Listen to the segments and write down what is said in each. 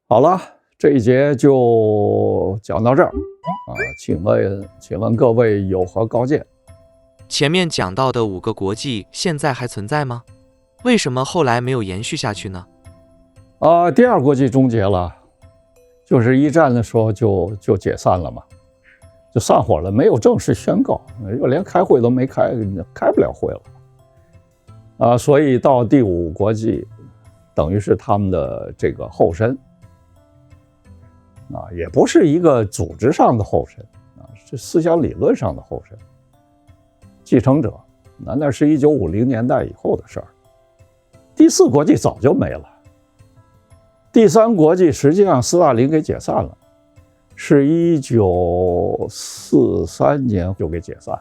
好了，这一节就讲到这儿啊，请问各位有何高见？前面讲到的5个国际现在还存在吗？为什么后来没有延续下去呢？第二国际终结了，就是一战的时候就解散了嘛，就散伙了，没有正式宣告，连开会都没开，开不了会了所以到第5国际，等于是他们的这个后身也不是一个组织上的后身是思想理论上的后身，继承者，那是1950年代以后的事儿。第4国际早就没了。第3国际实际上斯大林给解散了，是1943年就给解散。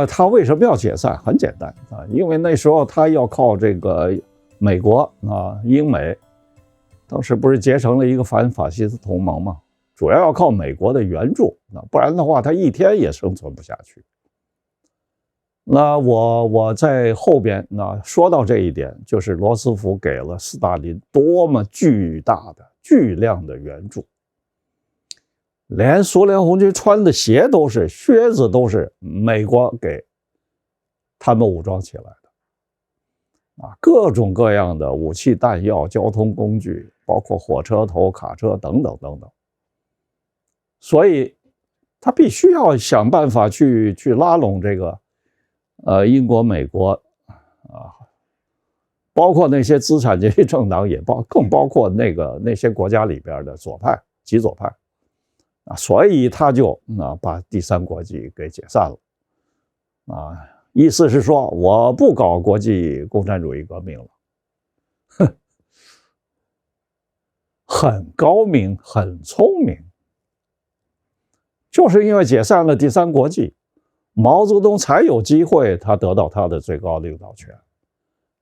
他为什么要解散？很简单因为那时候他要靠这个美国英美，当时不是结成了一个反法西斯同盟吗？主要要靠美国的援助不然的话他一天也生存不下去。那我在后边说到这一点，就是罗斯福给了斯大林多么巨巨量的援助，连苏联红军穿的靴子都是美国给他们武装起来的各种各样的武器弹药、交通工具，包括火车头、卡车等等等等。所以他必须要想办法去拉拢这个英国、美国包括那些资产阶级政党，更包括那些国家里边的左派、极左派所以他就把第3国际给解散了意思是说我不搞国际共产主义革命了，很高明，很聪明。就是因为解散了第3国际，毛泽东才有机会他得到他的最高领导权，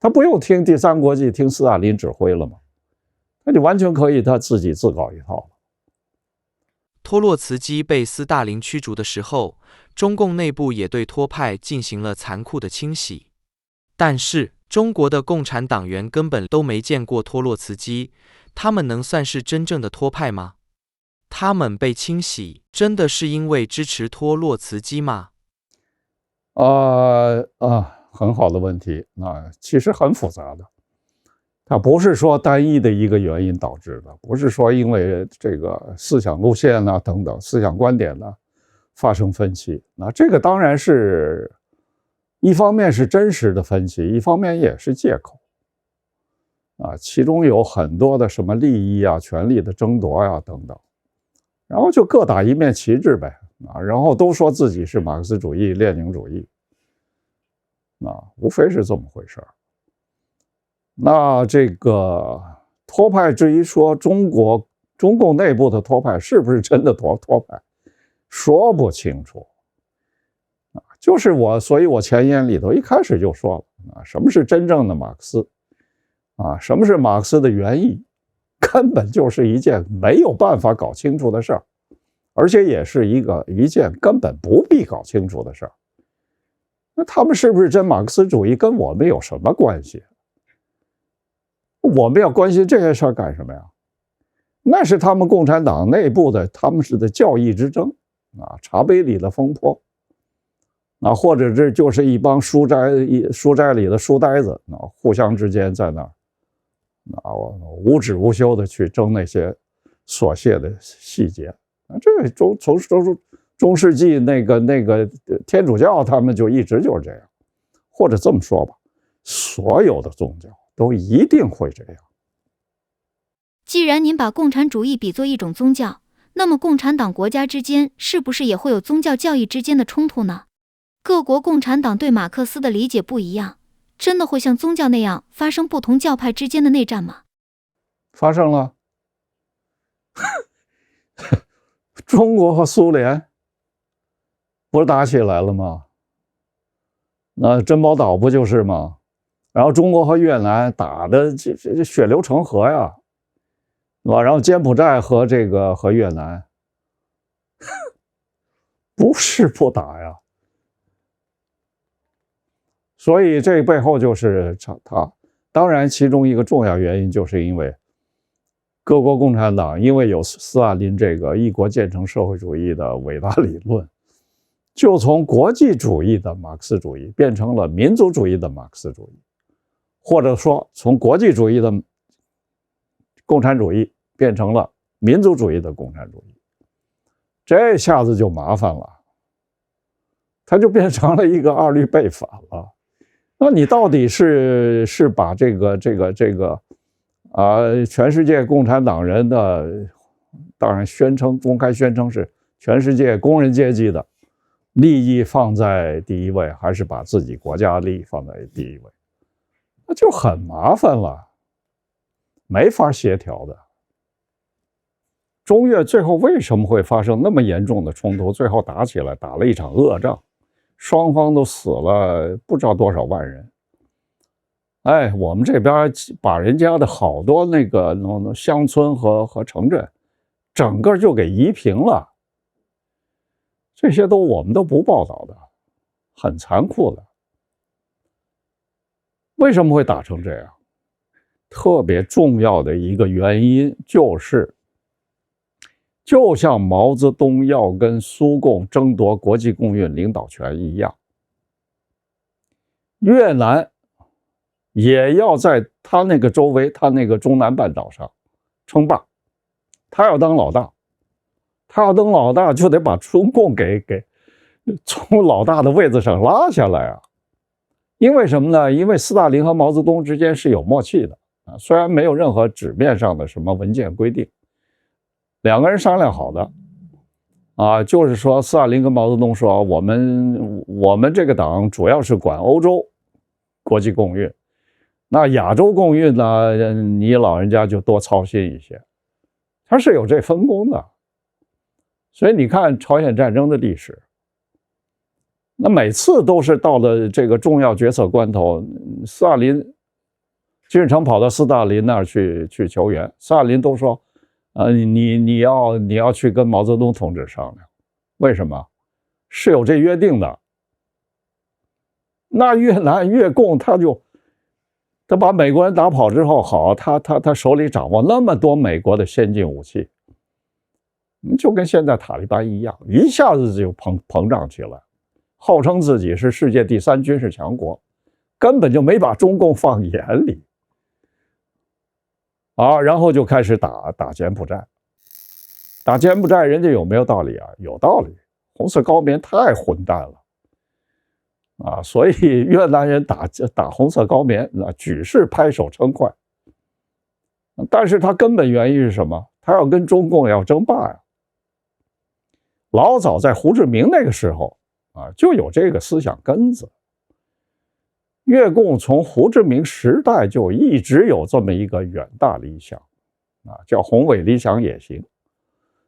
他不用听第3国际，听斯大林指挥了吗？他就完全可以他自己自搞一套了。托洛茨基被斯大林驱逐的时候，中共内部也对托派进行了残酷的清洗。但是中国的共产党员根本都没见过托洛茨基，他们能算是真正的托派吗？他们被清洗真的是因为支持托洛茨基吗？很好的问题其实很复杂的。它不是说单一的一个原因导致的，不是说因为这个思想路线等等思想观点发生分歧。这个当然是一方面是真实的分歧，一方面也是借口其中有很多的什么利益权力的争夺等等，然后就各打一面旗帜呗然后都说自己是马克思主义、列宁主义无非是这么回事。那这个托派，至于说中共内部的托派是不是真的托派，说不清楚就是所以我前言里头一开始就说了什么是真正的马克思什么是马克思的原意，根本就是一件没有办法搞清楚的事儿，而且也是一件根本不必搞清楚的事儿。那他们是不是真马克思主义跟我们有什么关系？我们要关心这些事儿干什么呀？那是他们共产党内部的他们是的教义之争茶杯里的风波或者这就是一帮书斋里的书呆子互相之间在那儿无止无休的去争那些琐屑的细节这从中世纪那个天主教他们就一直就是这样，或者这么说吧，所有的宗教都一定会这样。既然您把共产主义比作一种宗教，那么共产党国家之间是不是也会有宗教教义之间的冲突呢？各国共产党对马克思的理解不一样，真的会像宗教那样发生不同教派之间的内战吗？发生了中国和苏联不是打起来了吗？那珍宝岛不就是吗？然后中国和越南打的这血流成河呀，对吧？然后柬埔寨和越南不是不打呀，所以这背后就是他当然其中一个重要原因就是因为各国共产党因为有斯大林这个一国建成社会主义的伟大理论，就从国际主义的马克思主义变成了民族主义的马克思主义，或者说从国际主义的共产主义变成了民族主义的共产主义。这下子就麻烦了，它就变成了一个二律背反了。那你到底是把这个全世界共产党人的，当然公开宣称是全世界工人阶级的利益放在第一位，还是把自己国家利益放在第一位？那就很麻烦了，没法协调的。中越最后为什么会发生那么严重的冲突？最后打起来，打了一场恶仗，双方都死了不知道多少万人。哎，我们这边把人家的好多那个乡村和城镇，整个就给夷平了。这些我们都不报道的，很残酷的。为什么会打成这样？特别重要的一个原因就是，就像毛泽东要跟苏共争夺国际共运领导权一样，越南也要在他那个周围，他那个中南半岛上称霸，他要当老大，他要当老大就得把中共给从老大的位子上拉下来啊！因为什么呢？因为斯大林和毛泽东之间是有默契的啊，虽然没有任何纸面上的什么文件规定，两个人商量好的啊，就是说斯大林跟毛泽东说，我们这个党主要是管欧洲国际共运。那亚洲共运呢，你老人家就多操心一些，他是有这分工的。所以你看朝鲜战争的历史，那每次都是到了这个重要决策关头，斯大林金日成跑到斯大林那儿去求援，斯大林都说，你要去跟毛泽东同志商量，为什么？是有这约定的。那越南越共他把美国人打跑之后，好，他手里掌握那么多美国的先进武器，就跟现在塔利班一样，一下子就膨胀起来，号称自己是世界第3军事强国，根本就没把中共放眼里啊，然后就开始打柬埔寨。打柬埔寨人家有没有道理啊？有道理，红色高棉太混蛋了啊，所以越南人打红色高棉，举世拍手称快。但是他根本原因是什么？他要跟中共要争霸呀。老早在胡志明那个时候啊，就有这个思想根子。越共从胡志明时代就一直有这么一个远大理想啊，叫宏伟理想也行，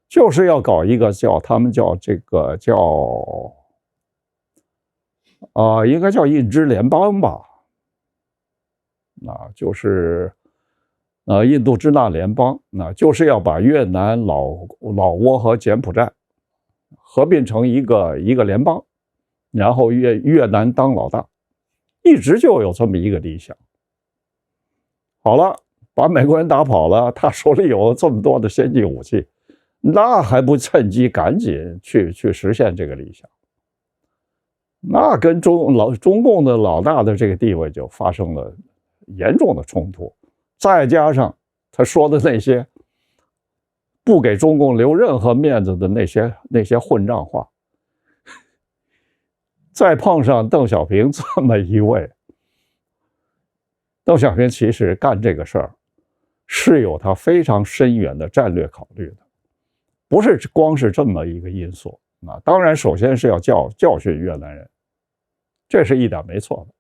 就是要搞一个他们叫应该叫印支联邦吧，就是印度支那联邦，就是要把越南、老挝和柬埔寨合并成一个联邦，然后越南当老大，一直就有这么一个理想。好了，把美国人打跑了，他手里有这么多的先进武器，那还不趁机赶紧去实现这个理想？那跟中共的老大的这个地位就发生了严重的冲突，再加上他说的那些不给中共留任何面子的那些混账话，再碰上邓小平这么一位，邓小平其实干这个事儿是有他非常深远的战略考虑的，不是光是这么一个因素。当然首先是要教训越南人，这是一点没错的。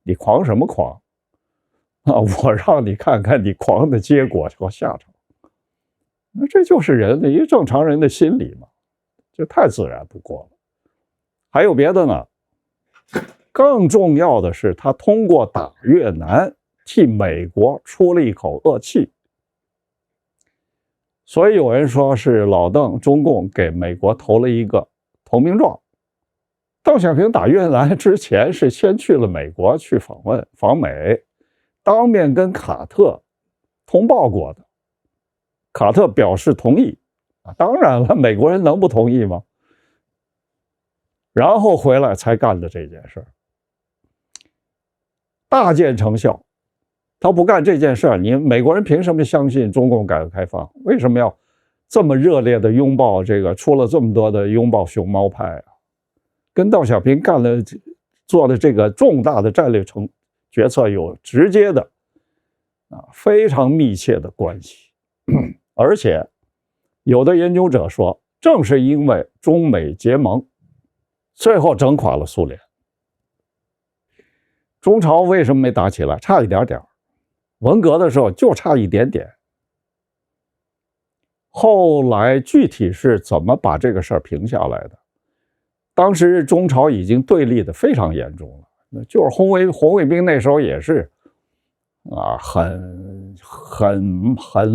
你狂什么狂啊？我让你看看你狂的结果和下场。那这就是一个正常人的心理嘛，这太自然不过了。还有别的呢？更重要的是，他通过打越南替美国出了一口恶气。所以有人说是老邓中共给美国投了一个投名状。邓小平打越南之前是先去了美国去访美，当面跟卡特通报过的，卡特表示同意啊，当然了，美国人能不同意吗？然后回来才干的这件事儿，大见成效。他不干这件事儿，你美国人凭什么相信中共改革开放？为什么要这么热烈的拥抱这个？出了这么多的拥抱熊猫派啊，跟邓小平做的这个重大的战略决策有直接的非常密切的关系。而且有的研究者说，正是因为中美结盟，最后整垮了苏联。中朝为什么没打起来？差一点点。文革的时候就差一点点。后来具体是怎么把这个事儿平下来的？当时中朝已经对立的非常严重了，就是红卫兵那时候也是很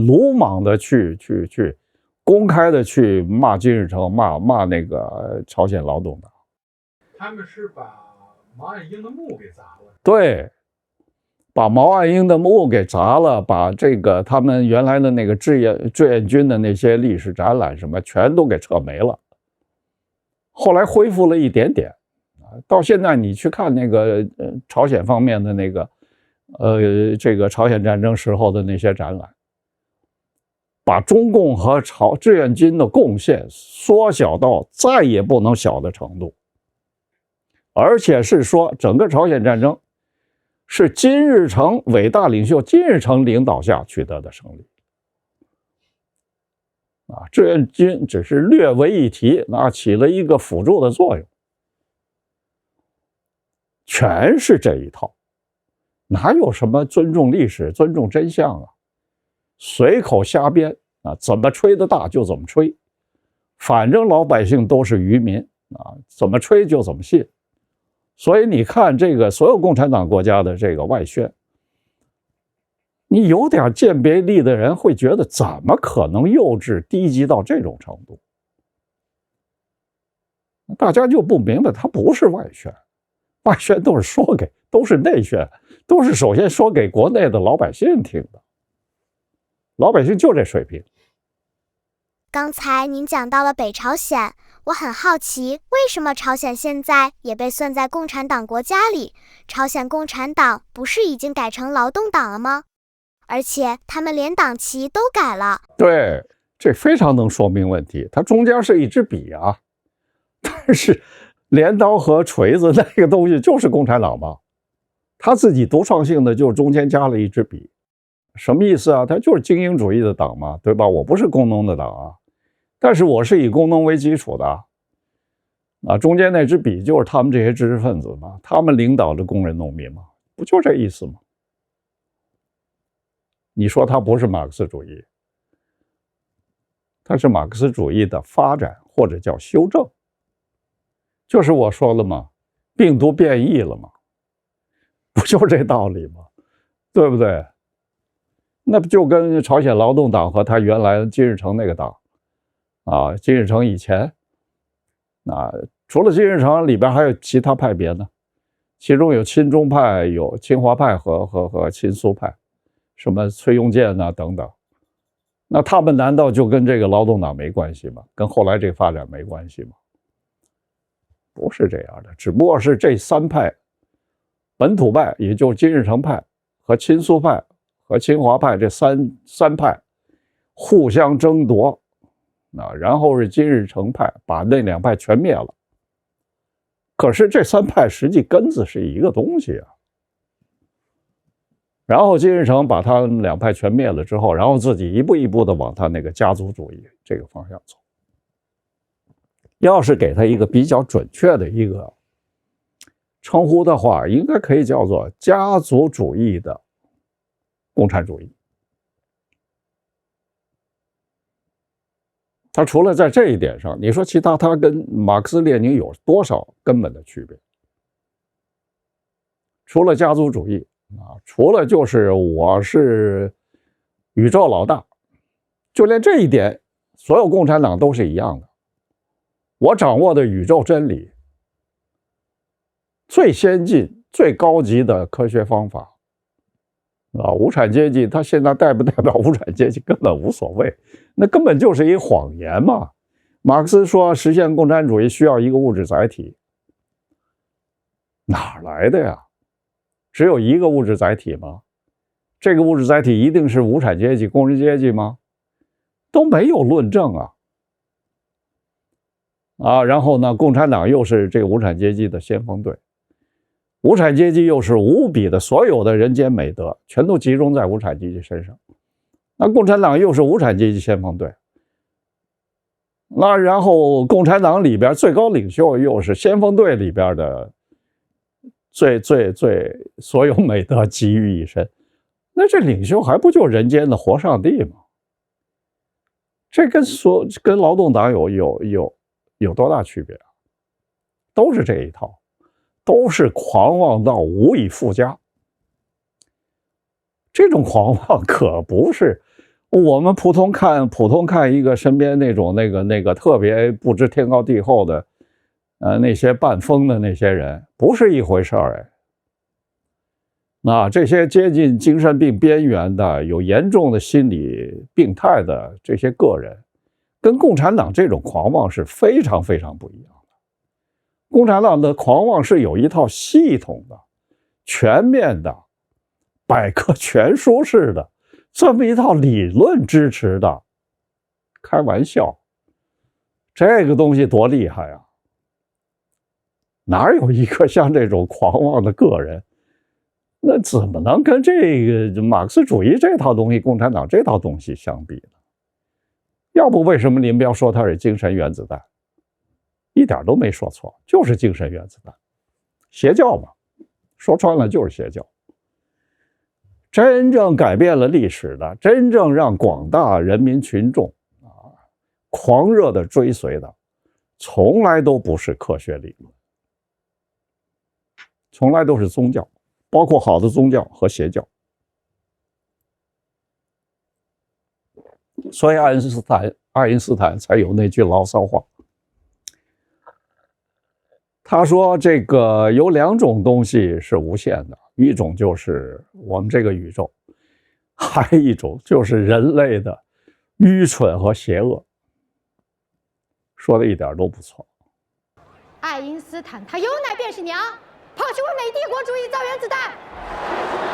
鲁莽的去公开的去骂金日成，骂那个朝鲜劳动党。他们是把毛岸英的墓给砸了。对，把毛岸英的墓给砸了，把这个他们原来的那个志愿军的那些历史展览什么全都给撤没了。后来恢复了一点点，到现在你去看那个朝鲜方面的那个这个朝鲜战争时候的那些展览，把中共和志愿军的贡献缩小到再也不能小的程度，而且是说整个朝鲜战争是金日成伟大领袖金日成领导下取得的胜利。志愿军只是略为一提，起了一个辅助的作用，全是这一套，哪有什么尊重历史、尊重真相啊？随口瞎编怎么吹得大就怎么吹，反正老百姓都是愚民怎么吹就怎么信。所以你看这个所有共产党国家的这个外宣，你有点鉴别力的人会觉得怎么可能幼稚低级到这种程度？大家就不明白，它不是外宣，外宣都是内宣，都是首先说给国内的老百姓听的，老百姓就这水平。刚才您讲到了北朝鲜，我很好奇，为什么朝鲜现在也被算在共产党国家里？朝鲜共产党不是已经改成劳动党了吗？而且他们连党旗都改了。对，这非常能说明问题。它中间是一支笔啊，但是镰刀和锤子那个东西就是共产党吧？他自己独创性的就是中间加了一支笔，什么意思啊？他就是精英主义的党嘛，对吧？我不是工农的党啊，但是我是以工农为基础的中间那支笔就是他们这些知识分子嘛，他们领导着工人农民嘛，不就这意思吗？你说它不是马克思主义，它是马克思主义的发展或者叫修正，就是我说了嘛，病毒变异了嘛，不就这道理吗？对不对？那不就跟朝鲜劳动党和他原来金日成那个党金日成以前除了金日成里边还有其他派别呢，其中有亲中派，有清华派和亲苏派，什么崔庸健等等，那他们难道就跟这个劳动党没关系吗？跟后来这个发展没关系吗？不是这样的，只不过是这三派，本土派也就是金日成派和亲苏派和清华派这三派互相争夺然后是金日成派把那两派全灭了。可是这三派实际根子是一个东西啊。然后金日成把他们两派全灭了之后，然后自己一步一步的往他那个家族主义这个方向走。要是给他一个比较准确的一个称呼的话，应该可以叫做家族主义的共产主义。他除了在这一点上，你说其他他跟马克思列宁有多少根本的区别？除了家族主义除了就是我是宇宙老大，就连这一点所有共产党都是一样的。我掌握的宇宙真理，最先进最高级的科学方法无产阶级他现在代不代表无产阶级根本无所谓，那根本就是一个谎言嘛。马克思说实现共产主义需要一个物质载体，哪来的呀？只有一个物质载体吗？这个物质载体一定是无产阶级、工人阶级吗？都没有论证啊！然后呢，共产党又是这个无产阶级的先锋队，无产阶级又是无比的，所有的人间美德全都集中在无产阶级身上。那共产党又是无产阶级先锋队，那然后共产党里边最高领袖又是先锋队里边的最所有美德集于一身，那这领袖还不就人间的活上帝吗？这跟劳动党有多大区别啊？都是这一套，都是狂妄到无以复加。这种狂妄可不是我们普通看一个身边那种那个特别不知天高地厚的那些半疯的那些人不是一回事儿哎。那这些接近精神病边缘的、有严重的心理病态的这些个人，跟共产党这种狂妄是非常非常不一样的。共产党的狂妄是有一套系统的、全面的、百科全书式的这么一套理论支持的。开玩笑，这个东西多厉害啊！哪有一个像这种狂妄的个人？那怎么能跟这个马克思主义这套东西、共产党这套东西相比呢？要不为什么林彪说他是精神原子弹？一点都没说错，就是精神原子弹，邪教嘛，说穿了就是邪教。真正改变了历史的，真正让广大人民群众狂热的追随的，从来都不是科学理论，从来都是宗教。包括好的宗教和邪教。所以爱因斯坦才有那句牢骚话，他说这个有两种东西是无限的，一种就是我们这个宇宙，还有一种就是人类的愚蠢和邪恶。说的一点都不错。爱因斯坦他有奶便是娘，跑去为美帝国主义造原子弹。